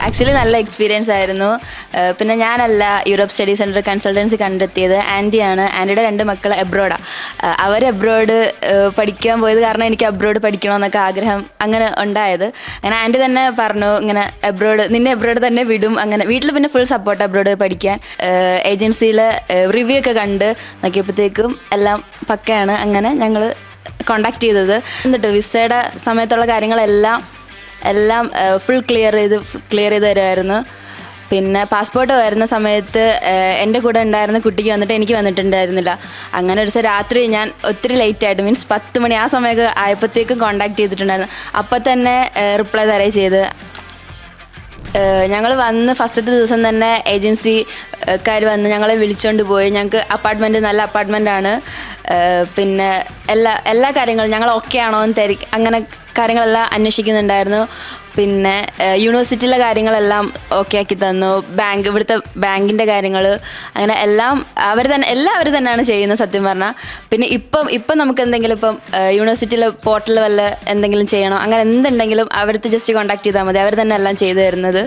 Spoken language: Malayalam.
ആക്ച്വലി നല്ല എക്സ്പീരിയൻസ് ആയിരുന്നു. പിന്നെ ഞാനല്ല യൂറോപ്പ് സ്റ്റഡി സെൻറ്റർ കൺസൾട്ടൻസി കണ്ടെത്തിയത്, ആൻറ്റിയാണ്. ആൻറ്റിയുടെ 2 മക്കൾ എബ്രോഡാണ്. അവർ എബ്രോഡ് പഠിക്കാൻ പോയത് കാരണം എനിക്ക് അബ്രോഡ് പഠിക്കണമെന്നൊക്കെ ആഗ്രഹം അങ്ങനെ ഉണ്ടായത്. അങ്ങനെ ആൻറ്റി തന്നെ പറഞ്ഞു ഇങ്ങനെ നിന്നെ എബ്രോഡ് തന്നെ വിടും. അങ്ങനെ വീട്ടിൽ പിന്നെ ഫുൾ സപ്പോർട്ട് എബ്രോഡ് പഠിക്കാൻ. ഏജൻസിയിലെ റിവ്യൂ ഒക്കെ കണ്ട് നോക്കിയപ്പോഴത്തേക്കും എല്ലാം പക്കയാണ്. അങ്ങനെ ഞങ്ങൾ കോണ്ടാക്ട് ചെയ്തത്. എന്നിട്ട് വിസയുടെ സമയത്തുള്ള കാര്യങ്ങളെല്ലാം ഫുൾ ക്ലിയർ ചെയ്ത് തരുമായിരുന്നു. പിന്നെ പാസ്പോർട്ട് വരുന്ന സമയത്ത് എൻ്റെ കൂടെ ഉണ്ടായിരുന്ന കുട്ടിക്ക് വന്നിട്ട് എനിക്ക് വന്നിട്ടുണ്ടായിരുന്നില്ല. അങ്ങനെ ഒരു ദിവസം രാത്രി ഞാൻ ഒത്തിരി ലേറ്റായിട്ട്, മീൻസ് 10 മണി ആ സമയമൊക്കെ ആയപ്പോഴത്തേക്കും കോണ്ടാക്ട് ചെയ്തിട്ടുണ്ടായിരുന്നു. അപ്പം തന്നെ റിപ്ലൈ തരുകയും ചെയ്ത്. ഞങ്ങൾ വന്ന് ഫസ്റ്റത്തെ ദിവസം തന്നെ ഏജൻസിക്കാർ വന്ന് ഞങ്ങളെ വിളിച്ചുകൊണ്ട് പോയി. ഞങ്ങൾക്ക് അപ്പാർട്ട്മെൻറ്റ് നല്ല അപ്പാർട്ട്മെൻറ്റാണ്. പിന്നെ എല്ലാ കാര്യങ്ങളും ഞങ്ങൾ ഓക്കെ ആണോ എന്ന് അങ്ങനെ കാര്യങ്ങളെല്ലാം അന്വേഷിക്കുന്നുണ്ടായിരുന്നു. പിന്നെ യൂണിവേഴ്സിറ്റിയിലെ കാര്യങ്ങളെല്ലാം ഓക്കെ ആക്കി തന്നു. ഇവിടുത്തെ ബാങ്കിൻ്റെ കാര്യങ്ങൾ അങ്ങനെ എല്ലാം അവർ തന്നെയാണ് ചെയ്യുന്നത് സത്യം പറഞ്ഞാൽ. പിന്നെ ഇപ്പം നമുക്ക് എന്തെങ്കിലും യൂണിവേഴ്സിറ്റിയിലെ പോർട്ടൽ വല്ല എന്തെങ്കിലും ചെയ്യണോ അങ്ങനെ എന്തുണ്ടെങ്കിലും അവർക്ക് ജസ്റ്റ് കോൺടാക്ട് ചെയ്താൽ മതി. അവർ തന്നെ എല്ലാം ചെയ്തു തരുന്നത്.